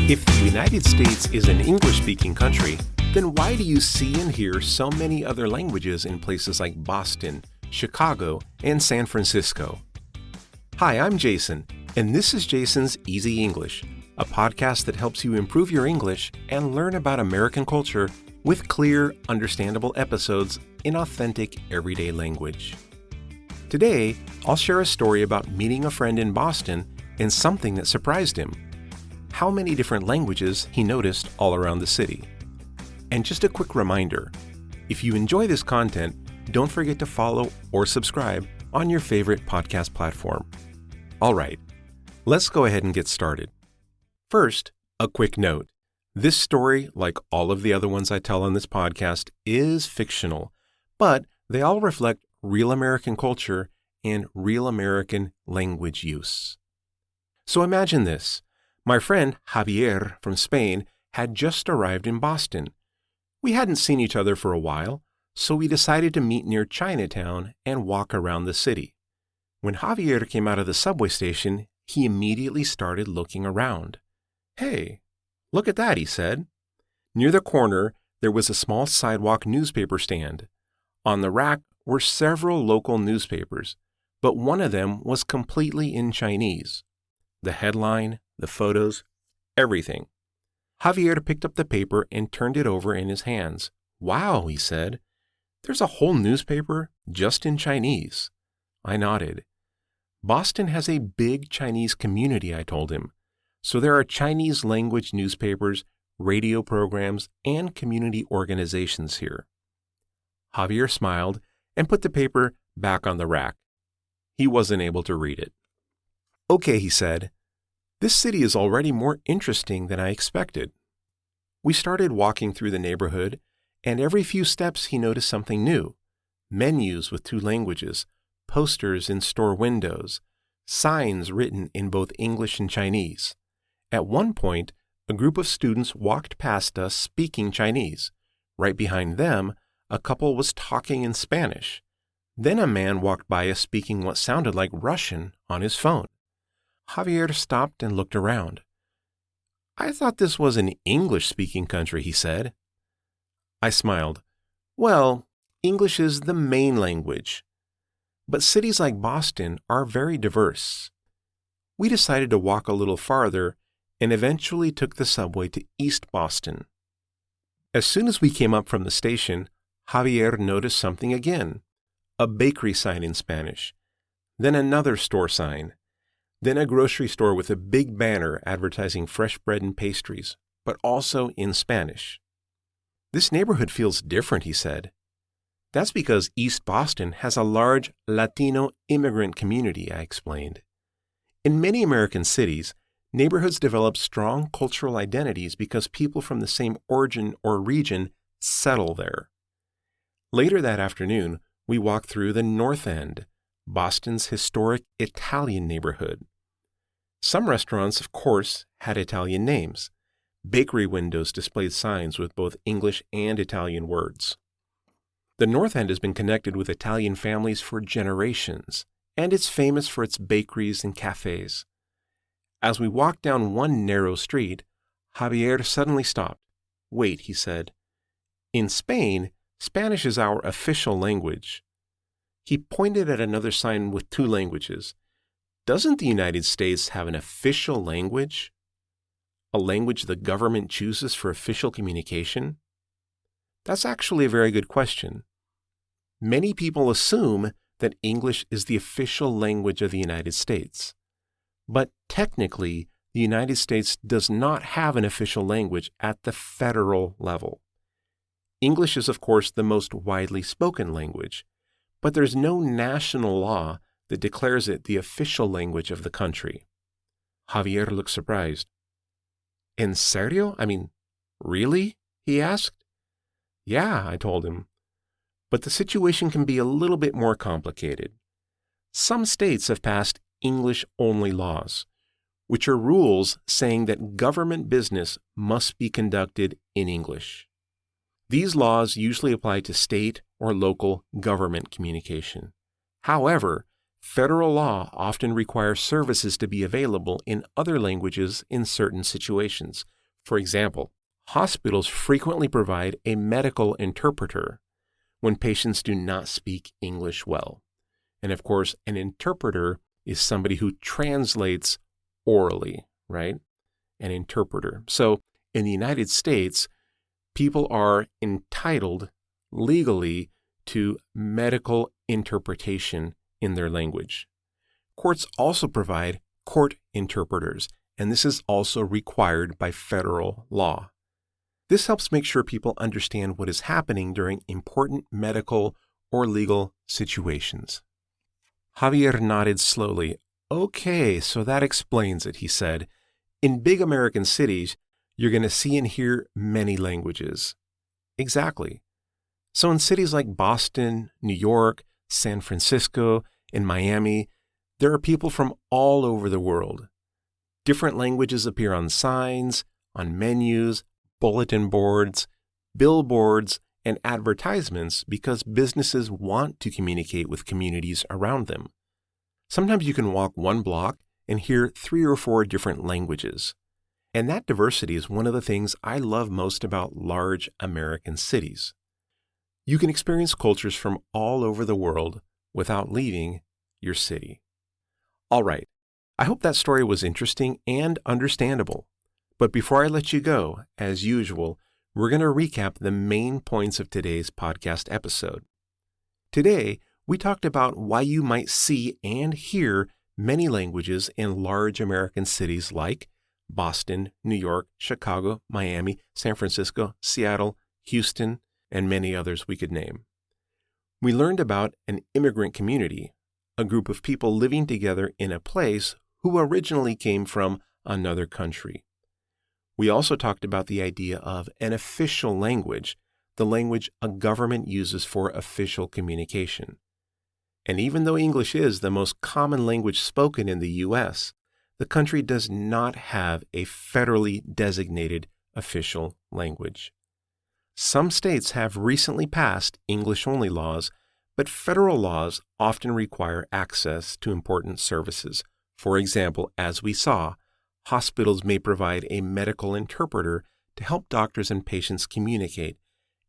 If the United States is an English-speaking country, then why do you see and hear so many other languages in places like Boston, Chicago, and San Francisco? Hi, I'm Jason, and this is Jason's Easy English, a podcast that helps you improve your English and learn about American culture with clear, understandable episodes in authentic, everyday language. Today, I'll share a story about meeting a friend in Boston and something that surprised him: how many different languages he noticed all around the city. And just a quick reminder, if you enjoy this content, don't forget to follow or subscribe on your favorite podcast platform. All right, let's go ahead and get started. First, a quick note. This story, like all of the other ones I tell on this podcast, is fictional, but they all reflect real American culture and real American language use. So imagine this. My friend Javier from Spain had just arrived in Boston. We hadn't seen each other for a while, so we decided to meet near Chinatown and walk around the city. When Javier came out of the subway station, he immediately started looking around. "Hey, look at that," he said. Near the corner, there was a small sidewalk newspaper stand. On the rack were several local newspapers, but one of them was completely in Chinese. The headline, the photos, everything. Javier picked up the paper and turned it over in his hands. "Wow," he said. "There's a whole newspaper just in Chinese." I nodded. "Boston has a big Chinese community," I told him. "So there are Chinese language newspapers, radio programs, and community organizations here." Javier smiled and put the paper back on the rack. He wasn't able to read it. "Okay," he said. "This city is already more interesting than I expected." We started walking through the neighborhood, and every few steps he noticed something new. Menus with 2 languages, posters in store windows, signs written in both English and Chinese. At one point, a group of students walked past us speaking Chinese. Right behind them, a couple was talking in Spanish. Then a man walked by us speaking what sounded like Russian on his phone. Javier stopped and looked around. "I thought this was an English-speaking country," he said. I smiled. "Well, English is the main language. But cities like Boston are very diverse." We decided to walk a little farther and eventually took the subway to East Boston. As soon as we came up from the station, Javier noticed something again: a bakery sign in Spanish, then another store sign, then a grocery store with a big banner advertising fresh bread and pastries, but also in Spanish. "This neighborhood feels different," he said. "That's because East Boston has a large Latino immigrant community," I explained. In many American cities, neighborhoods develop strong cultural identities because people from the same origin or region settle there. Later that afternoon, we walked through the North End, Boston's historic Italian neighborhood. Some restaurants, of course, had Italian names. Bakery windows displayed signs with both English and Italian words. The North End has been connected with Italian families for generations, and it's famous for its bakeries and cafes. As we walked down one narrow street, Javier suddenly stopped. "Wait," he said. "In Spain, Spanish is our official language." He pointed at another sign with 2 languages. "Doesn't the United States have an official language? A language the government chooses for official communication?" That's actually a very good question. Many people assume that English is the official language of the United States. But technically, the United States does not have an official language at the federal level. English is, of course, the most widely spoken language, but there's no national law that declares it the official language of the country. Javier looked surprised. "En serio? Really?" he asked. "Yeah," I told him. "But the situation can be a little bit more complicated. Some states have passed English-only laws, which are rules saying that government business must be conducted in English. These laws usually apply to state or local government communication. However, federal law often requires services to be available in other languages in certain situations, For example, hospitals frequently provide a medical interpreter when patients do not speak English well. And of course, an interpreter is somebody who translates orally, right? An interpreter. So in the United States, people are entitled legally to medical interpretation in their language. Courts also provide court interpreters, and this is also required by federal law. This helps make sure people understand what is happening during important medical or legal situations. Javier nodded slowly. Okay, so that explains it, he said. In big American cities, you're going to see and hear many languages. Exactly. So in cities like Boston, New York, San Francisco, and Miami, there are people from all over the world. Different languages appear on signs, on menus, bulletin boards, billboards, and advertisements because businesses want to communicate with communities around them. Sometimes you can walk one block and hear 3 or 4 different languages. And that diversity is one of the things I love most about large American cities. You can experience cultures from all over the world without leaving your city. All right, I hope that story was interesting and understandable. But before I let you go, as usual, we're going to recap the main points of today's podcast episode. Today, we talked about why you might see and hear many languages in large American cities like Boston, New York, Chicago, Miami, San Francisco, Seattle, Houston, and many others we could name. We learned about an immigrant community, a group of people living together in a place who originally came from another country. We also talked about the idea of an official language, the language a government uses for official communication. And even though English is the most common language spoken in the U.S., the country does not have a federally designated official language. Some states have recently passed English-only laws, but federal laws often require access to important services. For example, as we saw, hospitals may provide a medical interpreter to help doctors and patients communicate,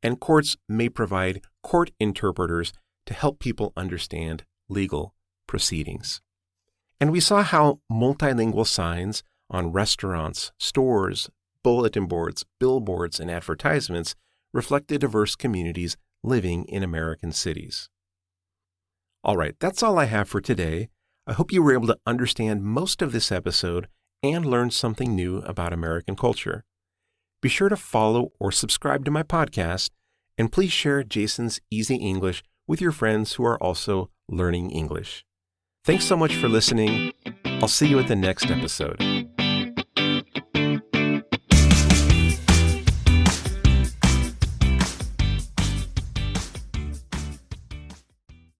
and courts may provide court interpreters to help people understand legal proceedings. And we saw how multilingual signs on restaurants, stores, bulletin boards, billboards, and advertisements reflect the diverse communities living in American cities. All right, that's all I have for today. I hope you were able to understand most of this episode and learn something new about American culture. Be sure to follow or subscribe to my podcast, and please share Jason's Easy English with your friends who are also learning English. Thanks so much for listening. I'll see you at the next episode.